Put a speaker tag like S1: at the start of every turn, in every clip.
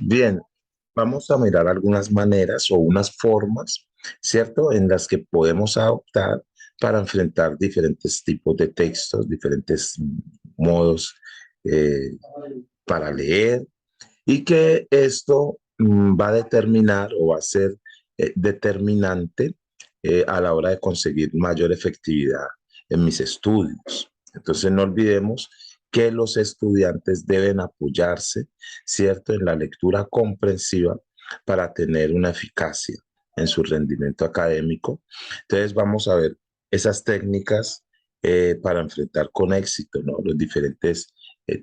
S1: Bien, vamos a mirar algunas maneras o unas formas, ¿cierto?, en las que podemos adoptar para enfrentar diferentes tipos de textos, diferentes modos eh, para leer y que esto va a determinar o va a ser determinante a la hora de conseguir mayor efectividad en mis estudios. Entonces no olvidemos que los estudiantes deben apoyarse, ¿cierto?, en la lectura comprensiva para tener una eficacia en su rendimiento académico. Entonces vamos a ver esas técnicas para enfrentar con éxito, ¿no?, los diferentes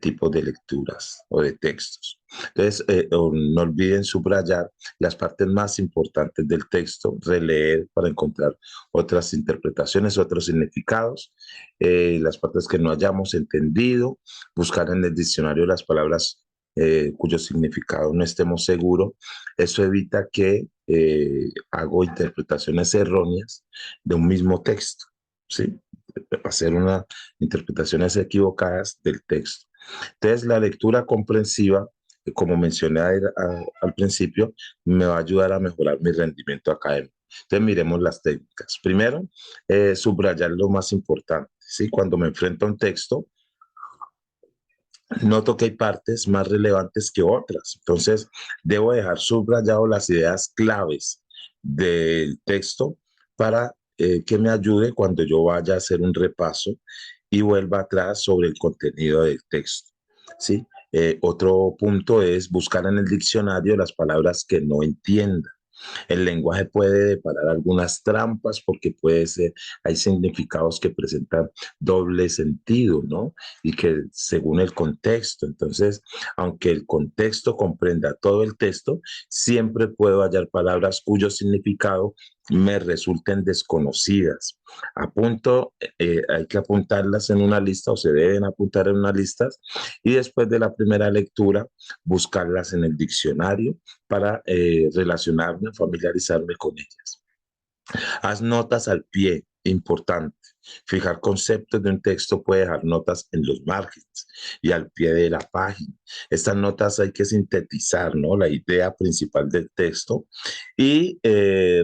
S1: tipos de lecturas o de textos. Entonces, no olviden subrayar las partes más importantes del texto, releer para encontrar otras interpretaciones, otros significados, las partes que no hayamos entendido, buscar en el diccionario las palabras cuyo significado no estemos seguros. Eso evita que hago interpretaciones erróneas de un mismo texto, ¿sí? Hacer unas interpretaciones equivocadas del texto. Entonces, la lectura comprensiva, como mencioné al principio, me va a ayudar a mejorar mi rendimiento académico. Entonces, miremos las técnicas. Primero, subrayar lo más importante. ¿Sí? Cuando me enfrento a un texto, noto que hay partes más relevantes que otras. Entonces, debo dejar subrayado las ideas claves del texto para que me ayude cuando yo vaya a hacer un repaso y vuelva atrás sobre el contenido del texto. ¿Sí? Otro punto es buscar en el diccionario las palabras que no entienda. El lenguaje puede deparar algunas trampas porque puede ser, hay significados que presentan doble sentido, ¿no? Y que según el contexto, entonces, aunque el contexto comprenda todo el texto, siempre puedo hallar palabras cuyo significado me resulten desconocidas. Hay que apuntarlas en una lista o se deben apuntar en una lista y después de la primera lectura buscarlas en el diccionario para relacionarme, familiarizarme con ellas. Haz notas al pie, importante. Fijar conceptos de un texto puede dejar notas en los márgenes y al pie de la página. Estas notas hay que sintetizar, ¿no?, la idea principal del texto y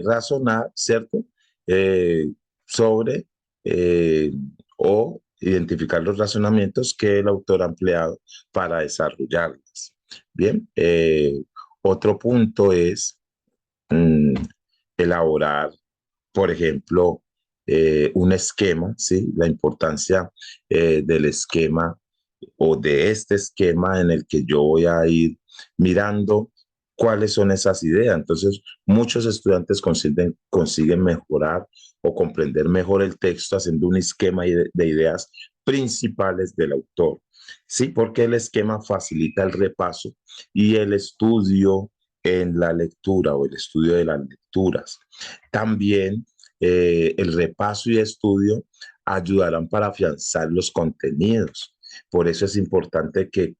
S1: razonar, ¿cierto?, Eh, sobre eh, o identificar los razonamientos que el autor ha empleado para desarrollarlas. Bien, otro punto es mm, elaborar, por ejemplo, un esquema, ¿sí? La importancia del esquema o de este esquema en el que yo voy a ir mirando cuáles son esas ideas. Entonces, muchos estudiantes consiguen mejorar o comprender mejor el texto haciendo un esquema de ideas principales del autor. Sí, porque el esquema facilita el repaso y el estudio en la lectura o el estudio de las lecturas. También el repaso y estudio ayudarán para afianzar los contenidos. Por eso es importante que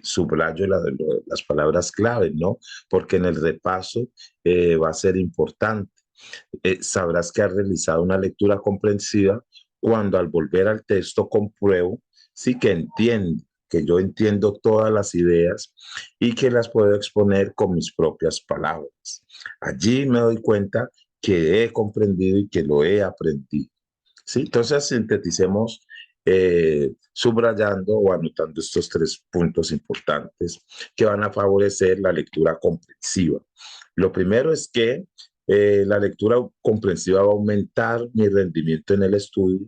S1: subrayo las palabras claves, ¿no? Porque en el repaso va a ser importante. Sabrás que has realizado una lectura comprensiva cuando al volver al texto compruebo, sí, que entiendo, que yo entiendo todas las ideas y que las puedo exponer con mis propias palabras. Allí me doy cuenta que he comprendido y que lo he aprendido. ¿Sí? Entonces, sinteticemos subrayando o anotando estos tres puntos importantes que van a favorecer la lectura comprensiva. Lo primero es que la lectura comprensiva va a aumentar mi rendimiento en el estudio.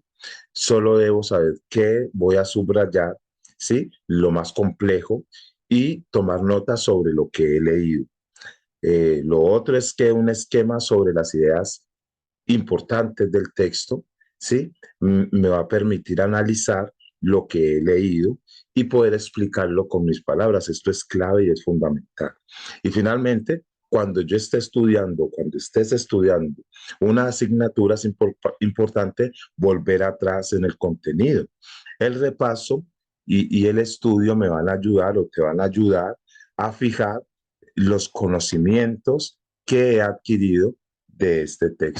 S1: Solo debo saber qué voy a subrayar, ¿sí?, lo más complejo y tomar notas sobre lo que he leído. Lo otro es que un esquema sobre las ideas importantes del texto, ¿sí?, me va a permitir analizar lo que he leído y poder explicarlo con mis palabras. Esto es clave y es fundamental. Y finalmente, cuando yo esté estudiando, cuando estés estudiando una asignatura, es importante volver atrás en el contenido. El repaso y el estudio me van a ayudar o te van a ayudar a fijar los conocimientos que he adquirido de este texto.